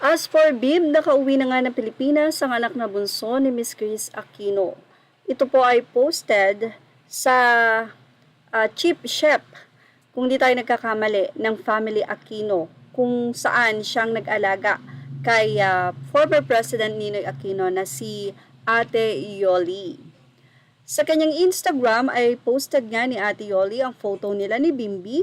As for Bim, nakauwi na nga ng Pilipinas ang anak na bunso ni Miss Chris Aquino. Ito po ay posted sa Chief Chef, kung di tayo nagkakamali, ng Family Aquino, kung saan siyang nag-alaga kay former President Ninoy Aquino na si Ate Yoli. Sa kanyang Instagram ay posted nga ni Ate Yoli ang photo nila ni Bimbi,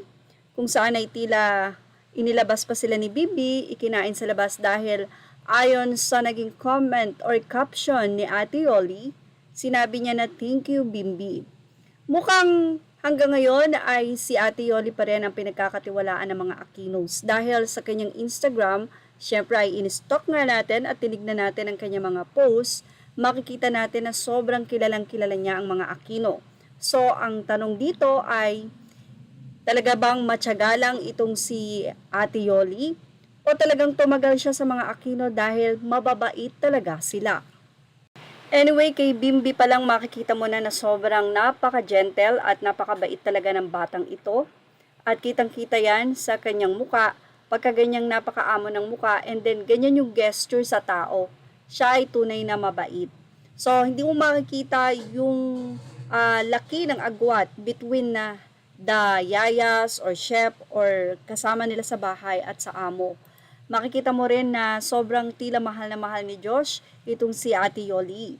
kung saan ay tila inilabas pa sila ni Bimbi, ikinain sa labas dahil ayon sa naging comment or caption ni Ate Yoli, sinabi niya na thank you Bimbi. Mukhang hanggang ngayon ay si Ate Yoli pa rin ang pinagkakatiwalaan ng mga Aquinos dahil sa kanyang Instagram, syempre ay in-stalk nga natin at tinignan natin ang kanyang mga posts, makikita natin na sobrang kilalang kilala niya ang mga Aquino. So, ang tanong dito ay, talaga bang matiyagalang itong si Ate Yoli? O talagang tumagal siya sa mga Aquino dahil mababait talaga sila? Anyway, kay Bimbi pa lang makikita mo na sobrang napaka-gentle at napakabait talaga ng batang ito. At kitang-kita yan sa kanyang muka, pagka ganyang napakaamo ng muka, and then ganyan yung gesture sa tao. Siya ay tunay na mabait. So, hindi mo makikita yung laki ng agwat between the yayas or chef or kasama nila sa bahay at sa amo. Makikita mo rin na sobrang tila mahal na mahal ni Josh itong si Ate Yoli.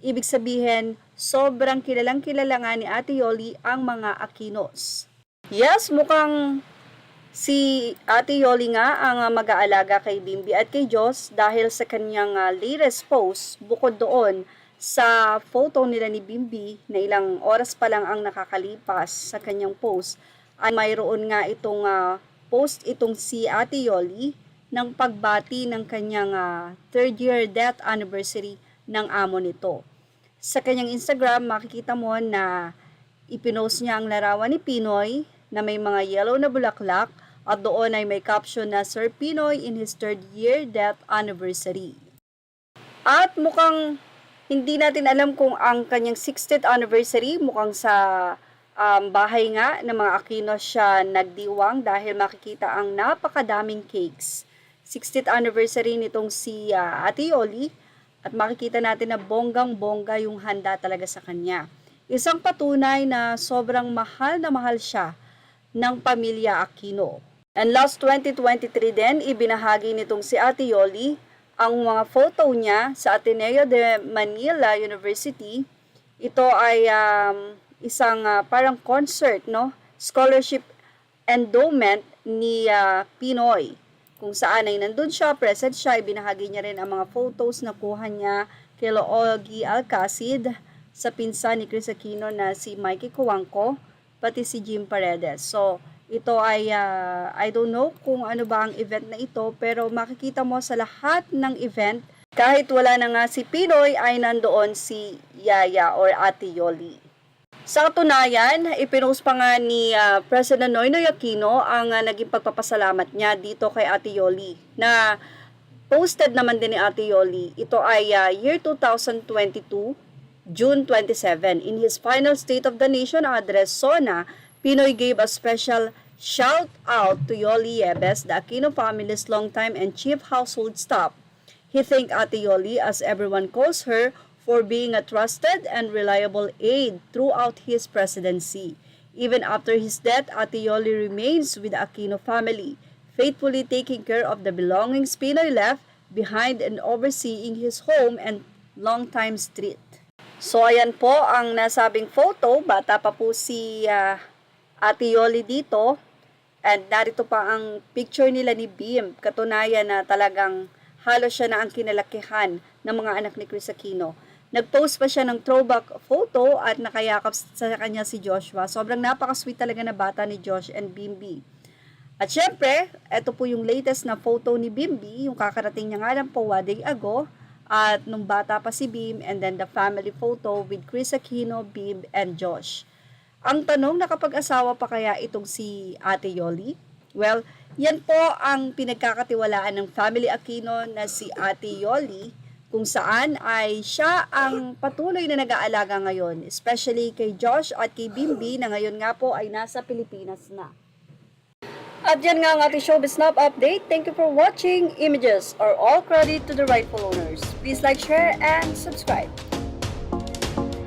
Ibig sabihin, sobrang kilalang kilala nga ni Ate Yoli ang mga Aquinos. Yes, mukhang si Ate Yoli nga ang mag-aalaga kay Bimbi at kay Josh dahil sa kanyang latest post, bukod doon sa photo nila ni Bimbi na ilang oras pa lang ang nakakalipas sa kanyang post, ay mayroon nga itong post itong si Ate Yoli ng pagbati ng kanyang 3rd year death anniversary ng amo nito. Sa kanyang Instagram, makikita mo na ipinost niya ang larawan ni Pinoy na may mga yellow na bulaklak at doon ay may caption na Sir Pinoy in his 3rd year death anniversary. At mukhang hindi natin alam kung ang kanyang 60th anniversary, mukhang sa bahay nga ng mga Aquino siya nagdiwang dahil makikita ang napakadaming cakes. 60th anniversary nitong si Ate Yoli at makikita natin na bonggang-bongga yung handa talaga sa kanya. Isang patunay na sobrang mahal na mahal siya ng pamilya Aquino. And last 2023 din, ibinahagi nitong si Ate Yoli ang mga photo niya sa Ateneo de Manila University. Ito ay isang parang concert, no? Scholarship endowment ni Pinoy, kung saan ay nandun siya, present siya, ibinahagi niya rin ang mga photos na kuha niya kay Ogie Alcacid sa pinsan ni Chris Aquino na si Mikey Cuangco, pati si Jim Paredes. So, ito ay, I don't know kung ano ba ang event na ito, pero makikita mo sa lahat ng event, kahit wala na nga si Pinoy, ay nandoon si Yaya or Ate Yoli. Sa katunayan, ipinost pa nga ni President Noynoy Aquino ang naging pagpapasalamat niya dito kay Ate Yoli, na posted naman din ni Ate Yoli. Ito ay year 2022, June 27. In his final State of the Nation address, SONA, Pinoy gave a special shout out to Yoli Yebes, the Aquino family's longtime and chief household staff. He thanked Ate Yoli, as everyone calls her, for being a trusted and reliable aide throughout his presidency. Even after his death, Ate Yoli remains with the Aquino family, faithfully taking care of the belongings Pinoy left behind and overseeing his home and longtime street. So ayan po ang nasabing photo, bata pa po si Ate Yoli dito, and narito pa ang picture nila ni Bim, katunayan na talagang halos siya na ang kinalakihan ng mga anak ni Chris Aquino. Nag-post pa siya ng throwback photo at nakayakap sa kanya si Joshua. Sobrang napaka-sweet talaga na bata ni Josh and Bimbi. At syempre, ito po yung latest na photo ni Bimbi, yung kakarating niya nga lang po a day ago, at nung bata pa si Bim, and then the family photo with Chris Aquino, Bim, and Josh. Ang tanong, nakapag-asawa pa kaya itong si Ate Yoli? Well, yan po ang pinagkakatiwalaan ng family Aquino na si Ate Yoli, kung saan ay siya ang patuloy na nag-aalaga ngayon, especially kay Josh at kay Bimbi na ngayon nga po ay nasa Pilipinas na. At yan nga ang ating showbiz snap update. Thank you for watching. Images are all credit to the rightful owners. Please like, share, and subscribe.